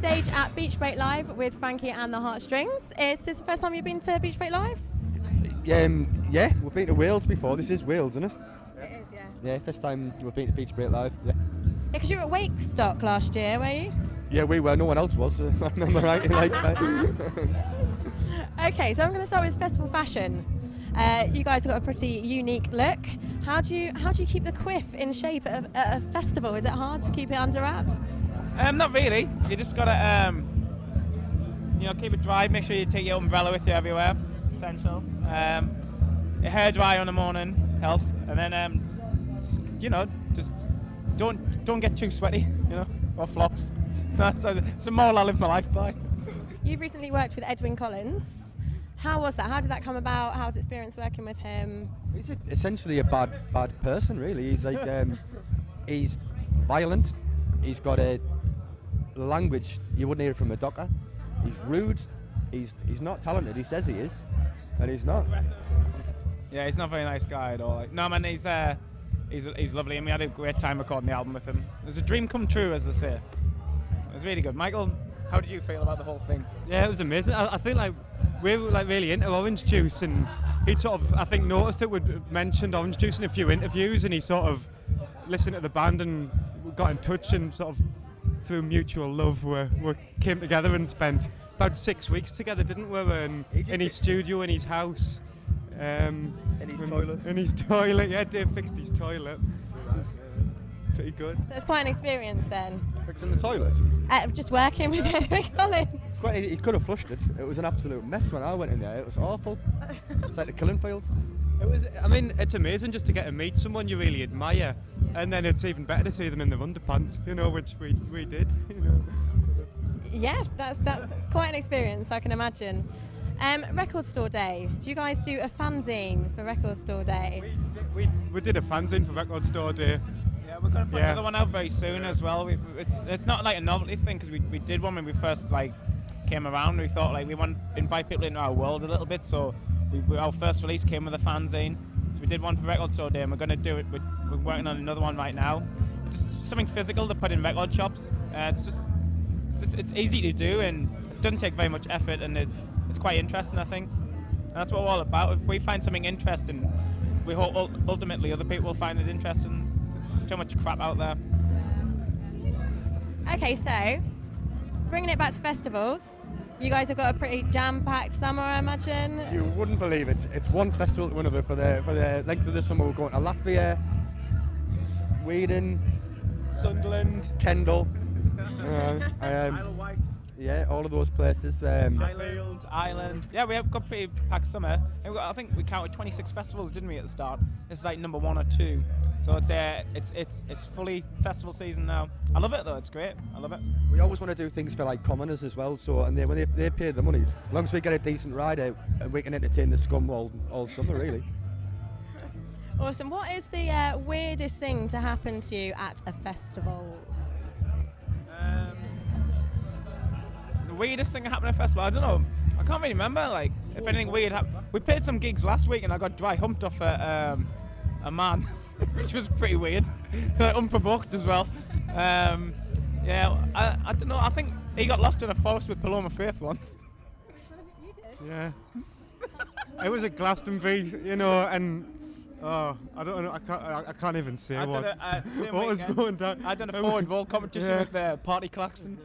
backstage at Beach Break Live with Frankie and the Heartstrings. Is this the first time you've been to Beach Break Live? Yeah, we've been to Wales before. This is Wales, isn't it? It is, yeah. Yeah, first time we've been to Beach Break Live. Yeah. Yeah, because you were at Wakestock last year, were you? Yeah, we were. No one else was. I remember right. Okay, so I'm going to start with festival fashion. You guys have got a pretty unique look. How do you keep the quiff in shape at a festival? Is it hard to keep it under wraps? Not really. You just gotta, keep it dry. Make sure you take your umbrella with you everywhere. Essential. Your hair dry in the morning helps, and then just don't get too sweaty, or flops. That's a moral I live my life by. You've recently worked with Edwyn Collins. How was that? How did that come about? How was the experience working with him? He's essentially a bad person, really. He's like he's violent. He's got a language you wouldn't hear from a doctor. He's rude. He's not talented. He says he is, and he's not. Yeah, he's not a very nice guy at all. No, man, he's lovely, and we had a great time recording the album with him. It was a dream come true, as they say. It was really good. Michael, how did you feel about the whole thing? Yeah, it was amazing. I think we were really into orange juice, and he sort of, I think, noticed that we'd mentioned orange juice in a few interviews, and he sort of listened to the band and got in touch, and sort of through mutual love we came together and spent about 6 weeks together, didn't we? In his studio, in his house. In his toilet. In his toilet, yeah, Dave fixed his toilet, which is pretty good. So it's quite an experience then. Fixing the toilet? Just working with Edwyn Collins. He could have flushed it. It was an absolute mess when I went in there. It was awful. It's like the killing fields. It's amazing just to get to meet someone you really admire, and then it's even better to see them in their underpants, which we did. Yeah, that's quite an experience, I can imagine. Record Store Day. Do you guys do a fanzine for Record Store Day? We did a fanzine for Record Store Day. Yeah, we're going to put another one out very soon as well. It's not like a novelty thing, because we did one when we first came around. We thought we want to invite people into our world a little bit, so our first release came with a fanzine. So we did one for Record Store Day, and we're going to do it. We're working on another one right now. Just something physical to put in record shops. It's easy to do, and it doesn't take very much effort, and it's quite interesting, I think. And that's what we're all about. If we find something interesting, we hope ultimately other people will find it interesting. There's too much crap out there. Okay, so bringing it back to festivals, you guys have got a pretty jam-packed summer, I imagine. You wouldn't believe it. It's one festival to another. For the length of the summer, we're going to Latvia, Sweden, Sunderland, Kendal, Isle of Wight. yeah, all of those places. Island. Yeah, we have got pretty packed summer. And I think we counted 26 festivals, didn't we, at the start? This is number 1 or 2. So it's fully festival season now. I love it though. It's great. I love it. We always want to do things for commoners as well. So when they pay the money, as long as we get a decent ride out, we can entertain the scum all summer, really. Awesome. What is the weirdest thing to happen to you at a festival? The weirdest thing that happened at a festival, I don't know. I can't really remember. If anything weird happened. We played some gigs last week, and I got dry humped off a man, which was pretty weird, unprovoked as well. I don't know. I think he got lost in a forest with Paloma Faith once. You did? yeah. It was at Glastonbury, and I don't know. I can't even say what was going down. I done a forward roll competition with Party Klaxon.